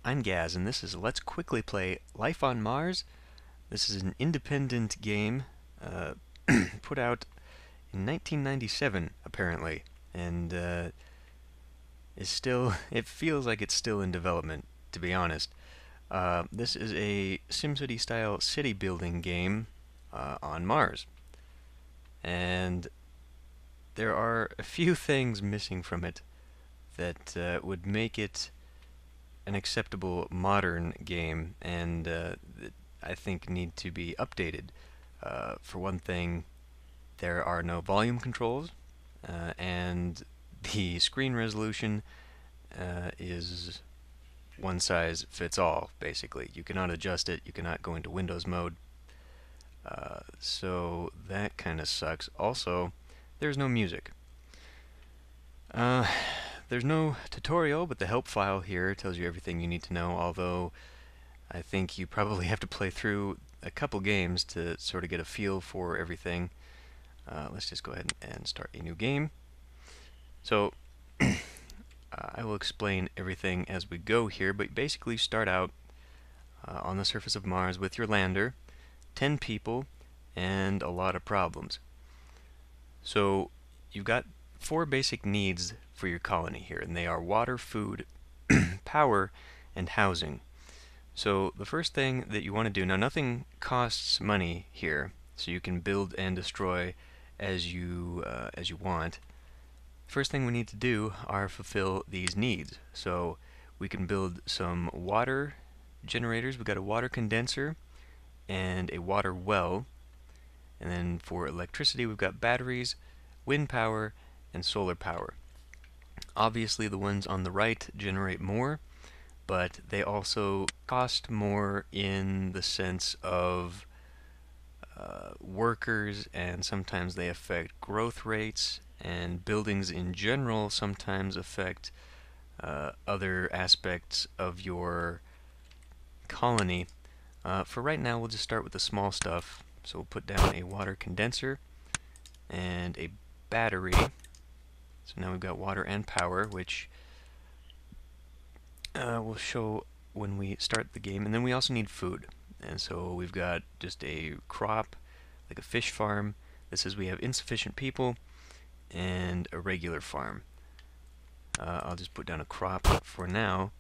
I'm Gaz, and this is Let's Quickly Play Life on Mars. This is an independent game uh, put out in 1997, apparently, and is still, it feels like it's still in development, to be honest. This is a SimCity-style city building game on Mars, and there are a few things missing from it that would make it an acceptable modern game, and that I think need to be updated. For one thing, there are no volume controls, and the screen resolution is one size fits all, basically. You cannot adjust it, you cannot go into Windows mode, so that kind of sucks. Also, there's no music. Uh, there's no tutorial, but the help file here tells you everything you need to know, although I think you probably have to play through a couple games to sort of get a feel for everything. Let's just go ahead and start a new game. So, I will explain everything as we go here, but basically start out on the surface of Mars with your lander, 10 people, and a lot of problems. So, you've got 4 basic needs for your colony here, and they are water, food, power, and housing. So the first thing that you want to do, now nothing costs money here, so you can build and destroy as you want. First thing we need to do are fulfill these needs. So we can build some water generators. We've got a water condenser and a water well. And then for electricity, we've got batteries, wind power, and solar power. Obviously, the ones on the right generate more, but they also cost more in the sense of workers, and sometimes they affect growth rates, and buildings in general sometimes affect other aspects of your colony. For right now, we'll just start with the small stuff. So we'll put down a water condenser and a battery. So now we've got water and power, which we'll show when we start the game. And then we also need food. And so we've got just a crop, like a fish farm. This says we have insufficient people, and a regular farm. I'll just put down a crop for now.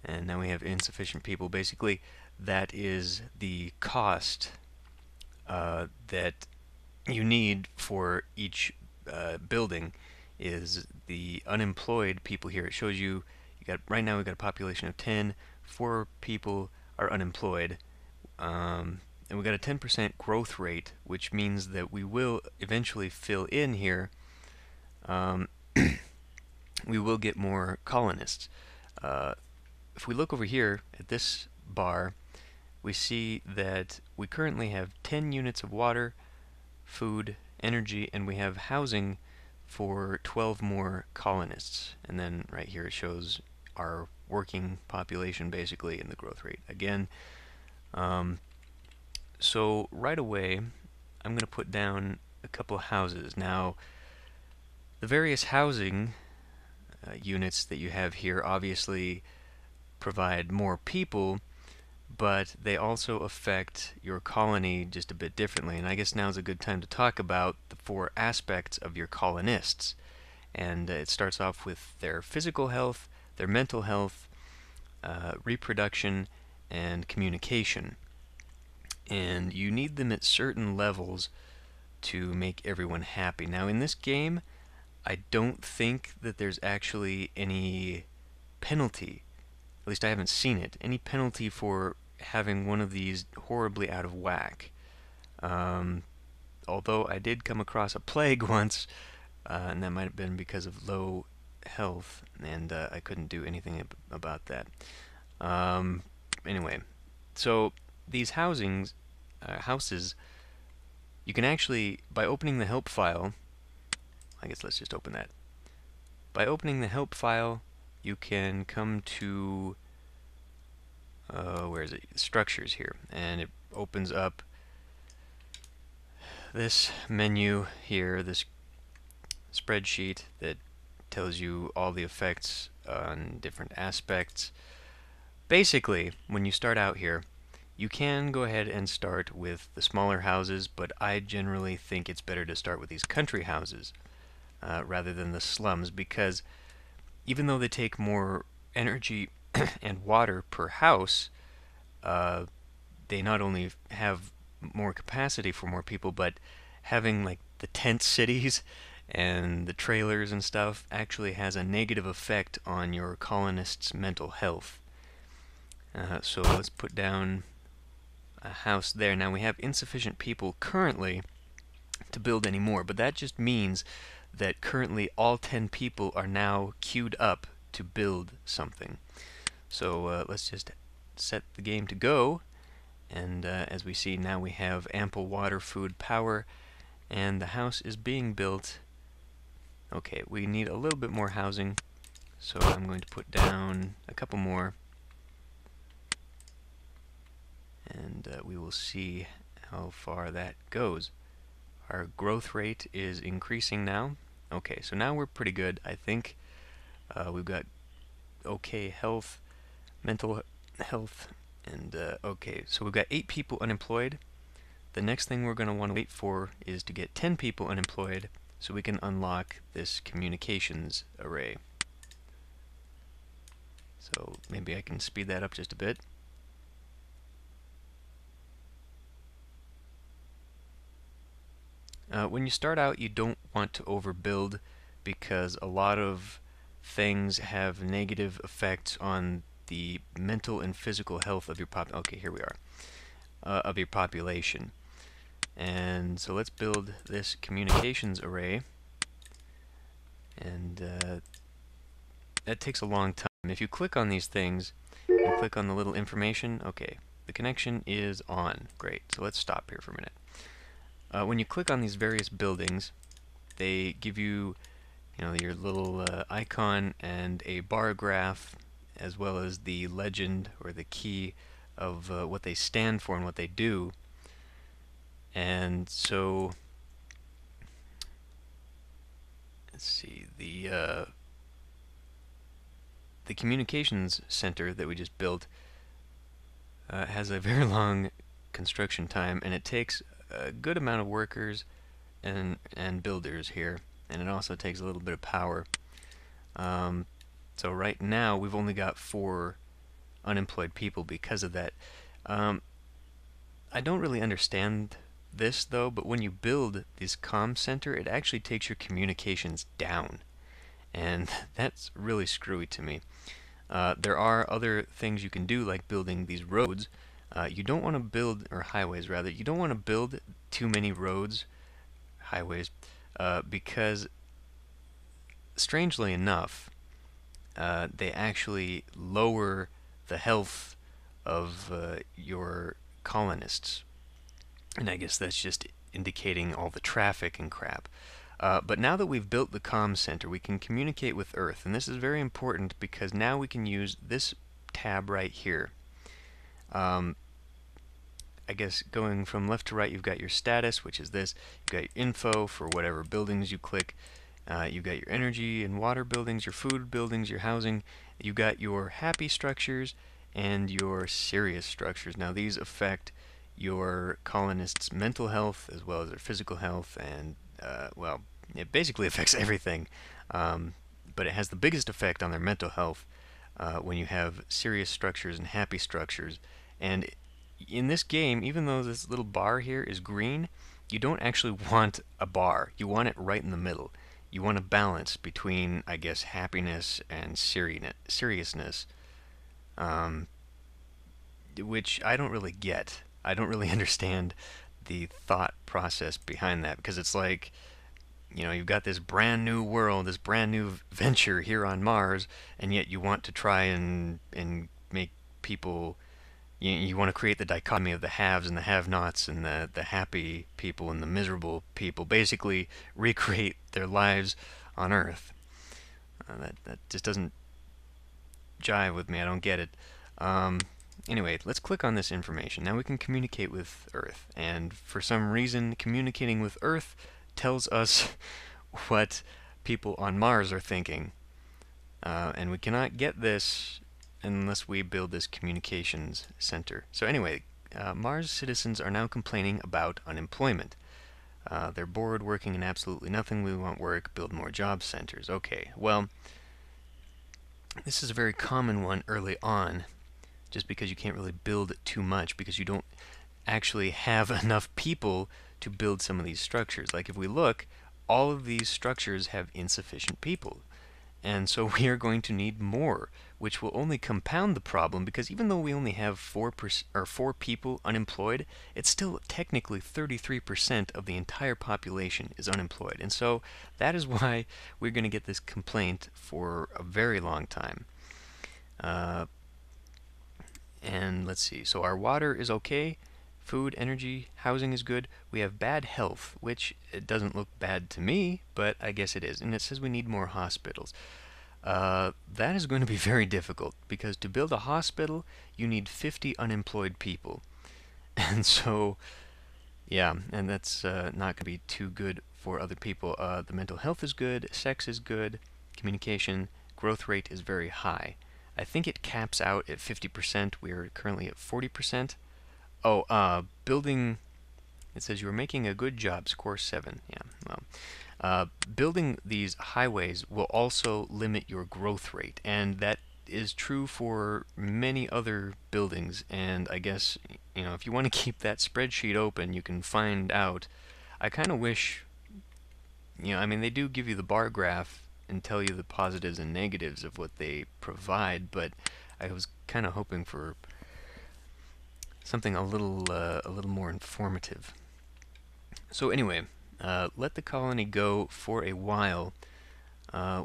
And now we have insufficient people. Basically, that is the cost that you need for each building, is the unemployed people here. It shows you, right now we've got a population of 10, 4 people are unemployed, and we've got a 10% growth rate, which means that we will eventually fill in here. We will get more colonists. If we look over here at this bar, we see that we currently have 10 units of water, food, energy, and we have housing for 12 more colonists. And then right here it shows our working population basically and the growth rate again. So right away I'm going to put down a couple of houses. Now the various housing units that you have here obviously provide more people, but they also affect your colony just a bit differently. And I guess now is a good time to talk about the 4 aspects of your colonists. And it starts off with their physical health, their mental health, reproduction, and communication. And you need them at certain levels to make everyone happy. Now in this game, I don't think that there's actually any penalty, at least I haven't seen it, any penalty for having one of these horribly out of whack. Although I did come across a plague once, and that might have been because of low health, and I couldn't do anything about that. Anyway, so these houses, you can actually, by opening the help file, I guess let's just open that. By opening the help file, you can come to where is it? Structures here, and it opens up this menu here, this spreadsheet that tells you all the effects on different aspects. Basically, when you start out here, you can go ahead and start with the smaller houses, but I generally think it's better to start with these country houses rather than the slums, because even though they take more energy and water per house, uh, they not only have more capacity for more people, but having like the tent cities and the trailers and stuff actually has a negative effect on your colonists' mental health. So let's put down a house there. Now we have insufficient people currently to build any more, but that just means that currently all 10 people are now queued up to build something. So let's just set the game to go, and as we see now we have ample water, food, power, and the house is being built. Okay, we need a little bit more housing, so I'm going to put down a couple more, and we will see how far that goes. Our growth rate is increasing now. Okay, so now we're pretty good, I think. We've got okay health, mental health, and okay, so we've got 8 people unemployed. The next thing we're going to want to wait for is to get 10 people unemployed so we can unlock this communications array. So maybe I can speed that up just a bit. When you start out, you don't want to overbuild because a lot of things have negative effects on the mental and physical health of your okay, here we are, of your population. And so let's build this communications array, and that takes a long time. If you click on these things and click on the little information, okay, the connection is on. Great. So let's stop here for a minute. When you click on these various buildings, they give you, your little icon and a bar graph, as well as the legend or the key of what they stand for and what they do. And so, let's see, the communications center that we just built has a very long construction time, and it takes a good amount of workers and builders here, and it also takes a little bit of power. So right now we've only got 4 unemployed people because of that. I don't really understand this though, but when you build this comm center, it actually takes your communications down, and that's really screwy to me. There are other things you can do, like building these roads. You don't want to build, or highways rather, you don't want to build too many roads, highways, because strangely enough, they actually lower the health of your colonists. And I guess that's just indicating all the traffic and crap. But now that we've built the comm center, we can communicate with Earth, and this is very important because now we can use this tab right here. I guess going from left to right, you've got your status, which is this. You've got your info for whatever buildings you click. You've got your energy and water buildings, your food buildings, your housing. You've got your happy structures and your serious structures. Now these affect your colonists' mental health as well as their physical health, and well, it basically affects everything. But it has the biggest effect on their mental health when you have serious structures and happy structures. And in this game, even though this little bar here is green, you don't actually want a bar. You want it right in the middle. You want a balance between, I guess, happiness and seriousness, which I don't really get. I don't really understand the thought process behind that, because it's like, you've got this brand new world, this brand new venture here on Mars, and yet you want to try and make people, you want to create the dichotomy of the haves and the have-nots, and the happy people and the miserable people, basically recreate their lives on Earth. That just doesn't jive with me. I don't get it. Anyway, let's click on this information. Now we can communicate with Earth, and for some reason, communicating with Earth tells us what people on Mars are thinking. And we cannot get this unless we build this communications center. So anyway, Mars citizens are now complaining about unemployment. They're bored working in absolutely nothing. We want work, build more job centers. Okay, well, this is a very common one early on, just because you can't really build too much because you don't actually have enough people to build some of these structures. Like if we look, all of these structures have insufficient people. And so we are going to need more, which will only compound the problem because even though we only have 4 people unemployed, it's still technically 33% of the entire population is unemployed. And so that is why we're going to get this complaint for a very long time. And let's see. So our water is okay. Food, energy, housing is good. We have bad health, which it doesn't look bad to me, but I guess it is. And it says we need more hospitals. That is going to be very difficult because to build a hospital, you need 50 unemployed people. And so, yeah, and that's not going to be too good for other people. The mental health is good, sex is good, communication, growth rate is very high. I think it caps out at 50%. We are currently at 40%. Oh, building, it says you are making a good job, score 7. Yeah, well, building these highways will also limit your growth rate, and that is true for many other buildings. And I guess, if you want to keep that spreadsheet open, you can find out. I kind of wish, I mean, they do give you the bar graph and tell you the positives and negatives of what they provide, but I was kind of hoping for something a little more informative. So anyway, let the colony go for a while.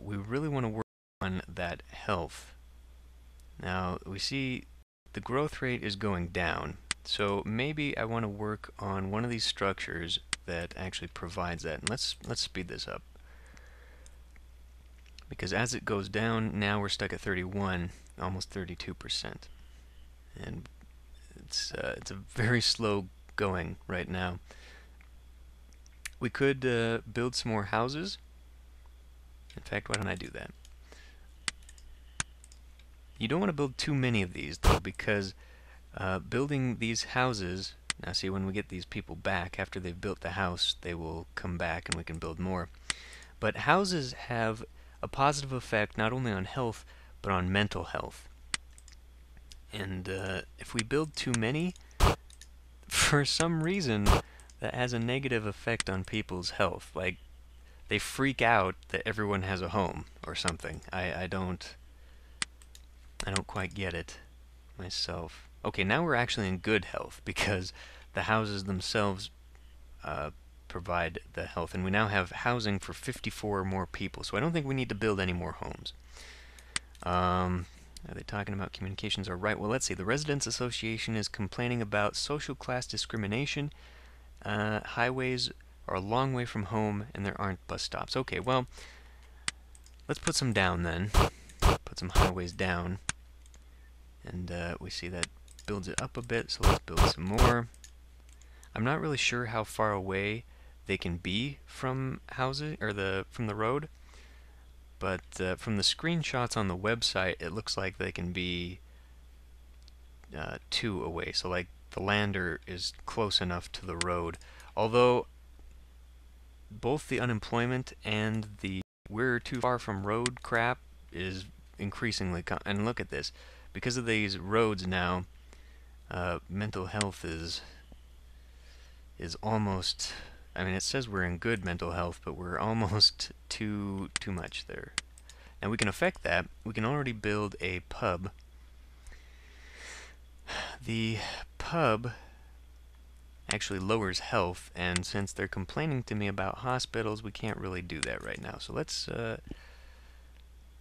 We really want to work on that health. Now we see the growth rate is going down, so maybe I want to work on one of these structures that actually provides that. And let's speed this up, because as it goes down, now we're stuck at 31, almost 32%, and it's a very slow going right now. We could build some more houses. In fact, why don't I do that? You don't want to build too many of these, though, because building these houses... Now, see, when we get these people back, after they've built the house, they will come back and we can build more. But houses have a positive effect not only on health, but on mental health. And if we build too many, for some reason, that has a negative effect on people's health. Like, they freak out that everyone has a home or something. I don't quite get it myself. Okay, now we're actually in good health because the houses themselves provide the health, and we now have housing for 54 more people. So I don't think we need to build any more homes. Are they talking about communications? All right. Well, let's see. The Residents Association is complaining about social class discrimination. Highways are a long way from home, and there aren't bus stops. Okay, well, let's put some down then. Put some highways down. And we see that builds it up a bit, so let's build some more. I'm not really sure how far away they can be from houses or from the road, but from the screenshots on the website, it looks like they can be 2 away. So like the lander is close enough to the road. Although both the unemployment and the we're too far from road crap is increasingly and look at this. Because of these roads now, mental health is almost... I mean, it says we're in good mental health, but we're almost too much there. And we can affect that. We can already build a pub. The pub actually lowers health, and since they're complaining to me about hospitals, we can't really do that right now. So let's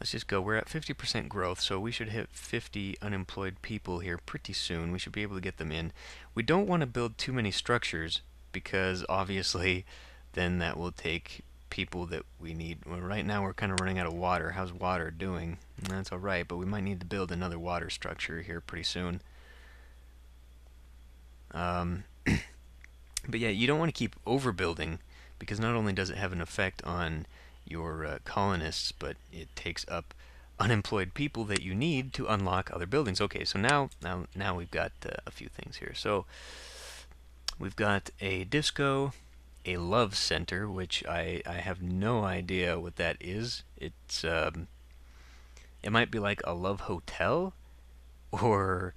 just go. We're at 50% growth, so we should hit 50 unemployed people here pretty soon. We should be able to get them in. We don't want to build too many structures because obviously then that will take people that we need. Well, right now we're kind of running out of water. How's water doing? That's alright, but we might need to build another water structure here pretty soon. But yeah, you don't want to keep overbuilding because not only does it have an effect on your colonists, but it takes up unemployed people that you need to unlock other buildings. Okay, so now we've got a few things here. So we've got a disco, a love center, which I have no idea what that is. It might be like a love hotel, or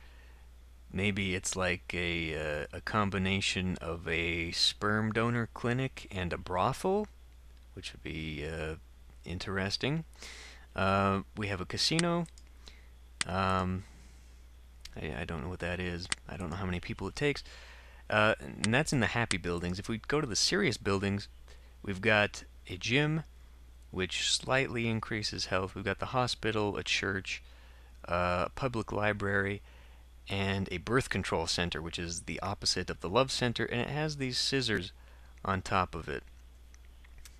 maybe it's like a combination of a sperm donor clinic and a brothel, which would be interesting. We have a casino. Um, I don't know what that is. I don't know how many people it takes. And that's in the happy buildings. If we go to the serious buildings, we've got a gym, which slightly increases health. We've got the hospital, a church, a public library, and a birth control center, which is the opposite of the love center, and it has these scissors on top of it,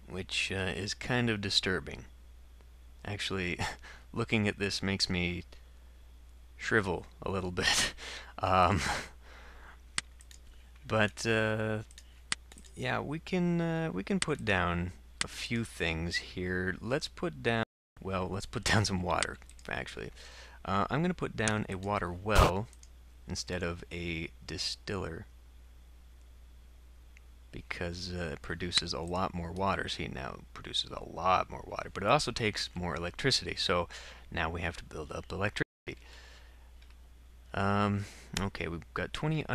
which is kind of disturbing. Actually, looking at this makes me shrivel a little bit. um, but yeah, we can put down a few things here. Let's put down some water, actually. I'm going to put down a water well instead of a distiller, because it produces a lot more water. See, now it produces a lot more water, but it also takes more electricity. So now we have to build up electricity. Okay, we've got 20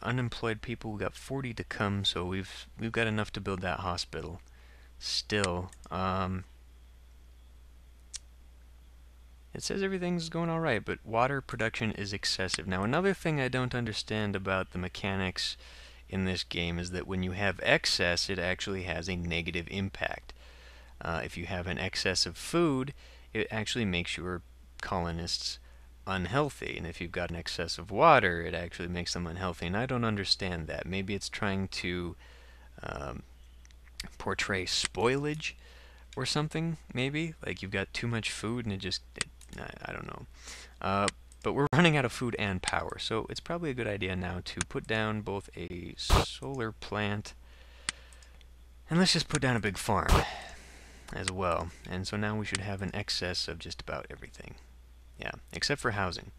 unemployed people. We've got 40 to come, so we've got enough to build that hospital. Still, it says everything's going all right, but water production is excessive. Now, another thing I don't understand about the mechanics in this game is that when you have excess, it actually has a negative impact. If you have an excess of food, it actually makes your colonists unhealthy, and if you've got an excess of water, it actually makes them unhealthy, and I don't understand that. Maybe it's trying to um, portray spoilage or something, maybe? Like you've got too much food and I don't know. But we're running out of food and power, so it's probably a good idea now to put down both a solar plant, and let's just put down a big farm as well. And so now we should have an excess of just about everything. Yeah, except for housing.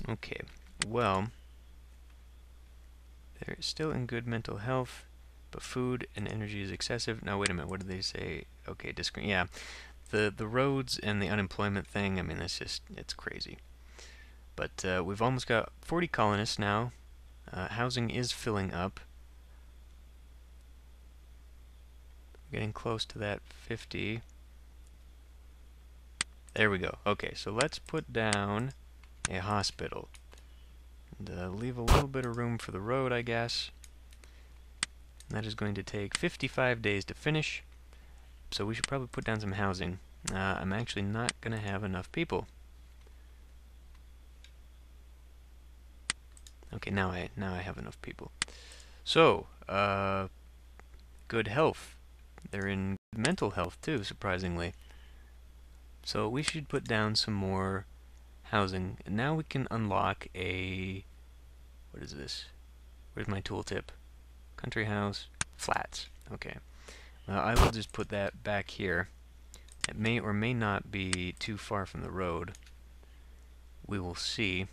Okay, well, they're still in good mental health, but food and energy is excessive. Now, wait a minute, what did they say? Okay, yeah, the roads and the unemployment thing, I mean, it's crazy. But we've almost got 40 colonists now. Housing is filling up. Getting close to that 50. There we go. Okay, so let's put down a hospital. And leave a little bit of room for the road, I guess. And that is going to take 55 days to finish. So we should probably put down some housing. I'm actually not going to have enough people. Okay, now I have enough people. So, good health. They're in mental health too, surprisingly. So we should put down some more housing. And now we can unlock a... What is this? Where's my tooltip? Country house. Flats. Okay. I will just put that back here. It may or may not be too far from the road. We will see.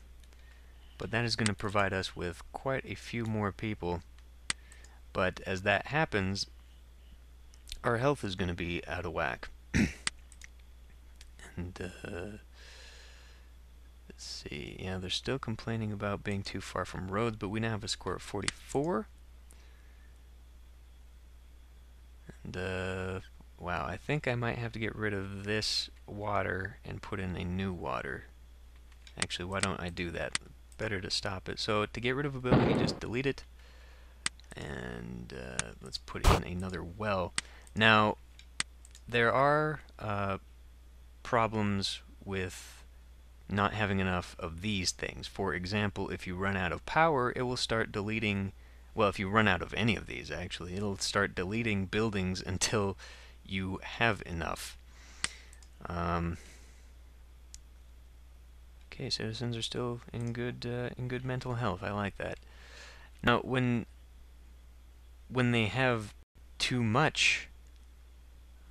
But that is going to provide us with quite a few more people. But as that happens, our health is going to be out of whack. And, let's see. Yeah, they're still complaining about being too far from roads, but we now have a score of 44. And, wow, I think I might have to get rid of this water and put in a new water. Actually, why don't I do that? Better to stop it. So, to get rid of a building, you just delete it. And, let's put in another well. Now, there are problems with not having enough of these things. For example, if you run out of power, it will start deleting... Well, if you run out of any of these, actually, it'll start deleting buildings until you have enough. Okay, citizens are still in good mental health. I like that. Now, when they have too much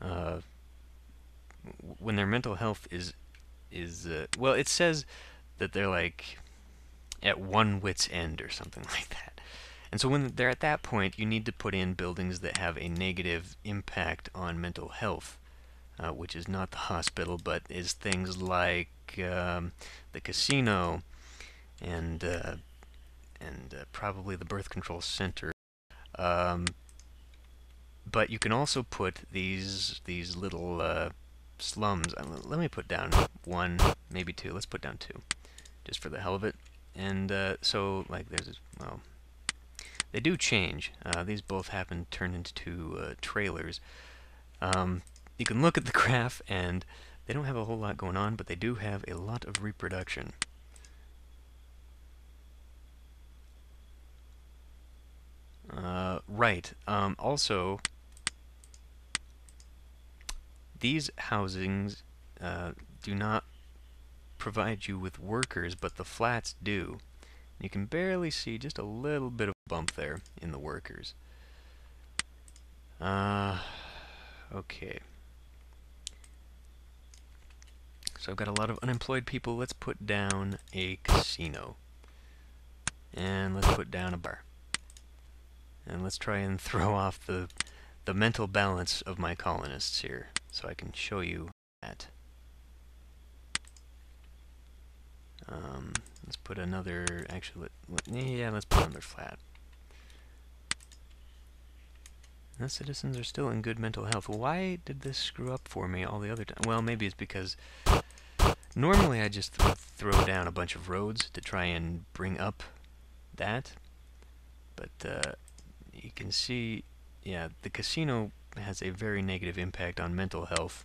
uh, when their mental health is well, it says that they're like at one wit's end or something like that. And so when they're at that point, you need to put in buildings that have a negative impact on mental health, which is not the hospital, but is things like the casino and probably the birth control center. Um, but you can also put these little slums. Let me put down one, maybe two. Let's put down two, just for the hell of it. And so like there's well, they do change. These both happen to turn into trailers. You can look at the graph, and they don't have a whole lot going on, but they do have a lot of reproduction. Right. Also, these housings do not provide you with workers, but the flats do. You can barely see just a little bit of a bump there in the workers. Okay. So I've got a lot of unemployed people. Let's put down a casino. And let's put down a bar. And let's try and throw off the mental balance of my colonists here, so I can show you that. Let's put another, actually, yeah, let's put another flat. The citizens are still in good mental health. Why did this screw up for me all the other time? Well, maybe it's because normally I just throw down a bunch of roads to try and bring up that. But you can see, yeah, the casino has a very negative impact on mental health.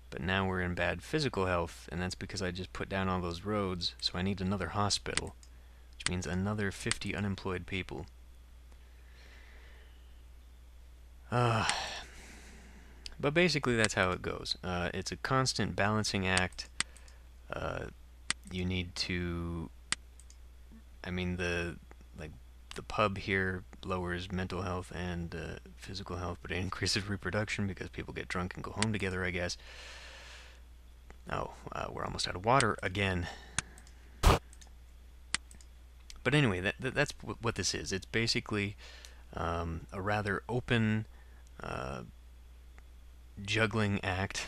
But now we're in bad physical health, and that's because I just put down all those roads, so I need another hospital, which means another 50 unemployed people. But basically that's how it goes. It's a constant balancing act. You need to, I mean, the pub here lowers mental health and physical health, but it increases reproduction because people get drunk and go home together, I guess. Oh, we're almost out of water again. But anyway, that's what this is. It's basically a rather open juggling act,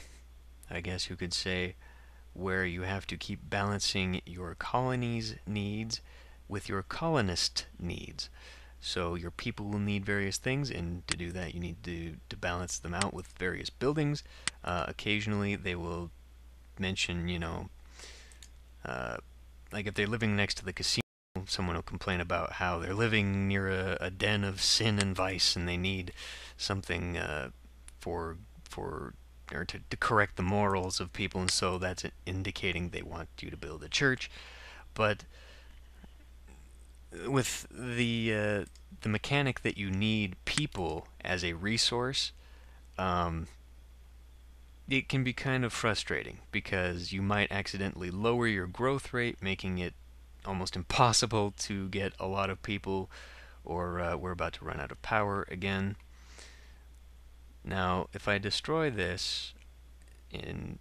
I guess you could say, where you have to keep balancing your colony's needs with your colonist needs. So your people will need various things, and to do that you need to balance them out with various buildings. Occasionally they will mention, you know, like if they're living next to the casino, someone will complain about how they're living near a den of sin and vice, and they need something for or to correct the morals of people, and so that's indicating they want you to build a church. But with the mechanic that you need people as a resource, it can be kind of frustrating because you might accidentally lower your growth rate, making it almost impossible to get a lot of people, or we're about to run out of power again. Now, if I destroy this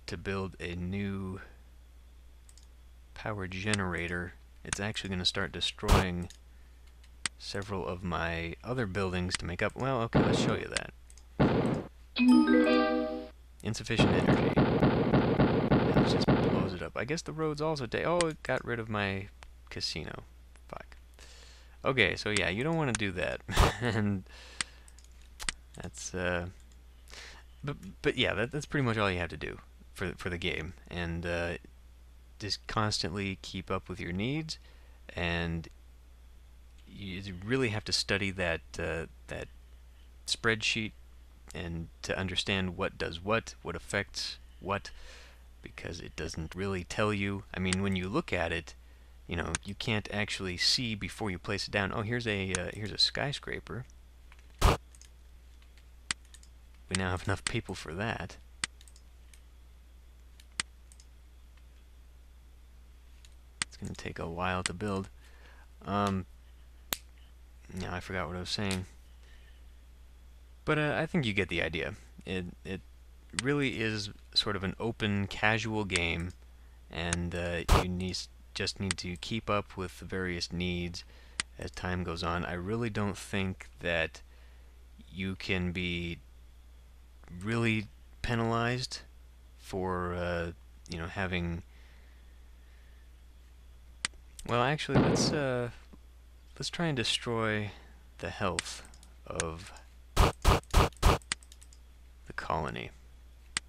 to build a new power generator, it's actually going to start destroying several of my other buildings to make up. Well, okay, let's show you that. Insufficient energy. And it just blows it up. I guess the roads also take. Oh, it got rid of my casino. Fuck. Okay, so yeah, you don't want to do that. And that's but yeah, that's pretty much all you have to do for the game, and just constantly keep up with your needs, and you really have to study that that spreadsheet and to understand what does what affects what, because it doesn't really tell you. I mean, when you look at it, you know, you can't actually see before you place it down. Oh, here's a skyscraper. We now have enough people for that. It's going to take a while to build. Now I forgot what I was saying. But I think you get the idea. It really is sort of an open, casual game, and just need to keep up with the various needs as time goes on. I really don't think that you can be really penalized for having. Well, actually, let's try and destroy the health of the colony,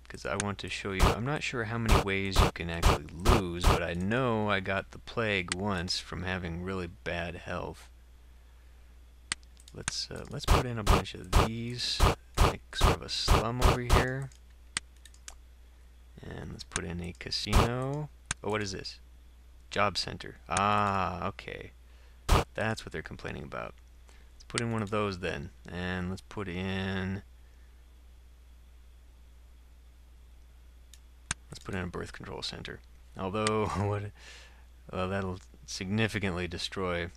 because I want to show you. I'm not sure how many ways you can actually lose, but I know I got the plague once from having really bad health. Let's put in a bunch of these, make sort of a slum over here, and let's put in a casino. Oh, what is this? Job center. Ah, okay. That's what they're complaining about. Let's put in one of those then, and let's put in a birth control center. Although, that'll significantly destroy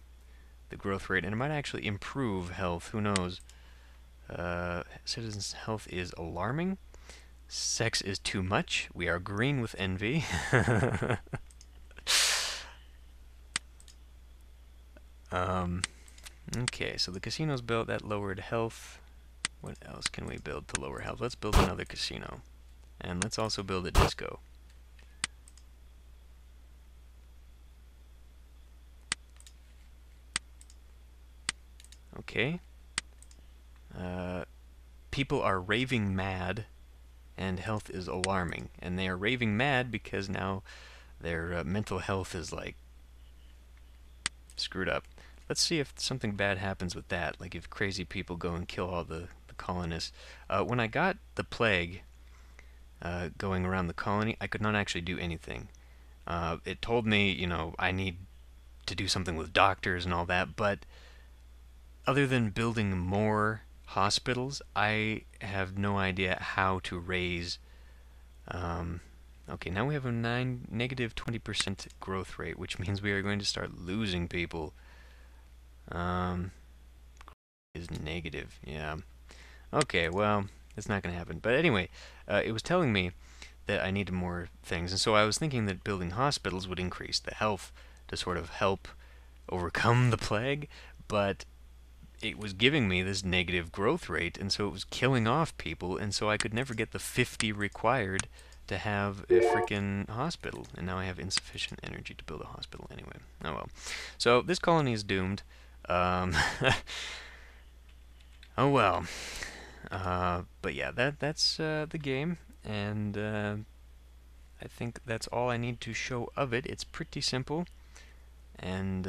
the growth rate, and it might actually improve health. Who knows? Citizens' health is alarming. Sex is too much. We are green with envy. Okay, so the casino's built. That lowered health. What else can we build to lower health? Let's build another casino. And let's also build a disco. Okay. People are raving mad, and health is alarming. And they are raving mad because now their mental health is, like, screwed up. Let's see if something bad happens with that, like if crazy people go and kill all the colonists. When I got the plague going around the colony, I could not actually do anything. It told me, I need to do something with doctors and all that, but other than building more hospitals, I have no idea how to raise. Okay, now we have a negative 20% growth rate, which means we are going to start losing people. Is negative, yeah. Okay, well, it's not going to happen. But anyway, it was telling me that I needed more things, and so I was thinking that building hospitals would increase the health to sort of help overcome the plague, but it was giving me this negative growth rate, and so it was killing off people, and so I could never get the 50 required to have a freaking hospital, and now I have insufficient energy to build a hospital anyway. Oh well. So this colony is doomed. Oh well. But yeah, that's the game, and I think that's all I need to show of it. It's pretty simple, and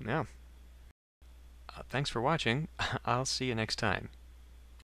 yeah. Thanks for watching. I'll see you next time.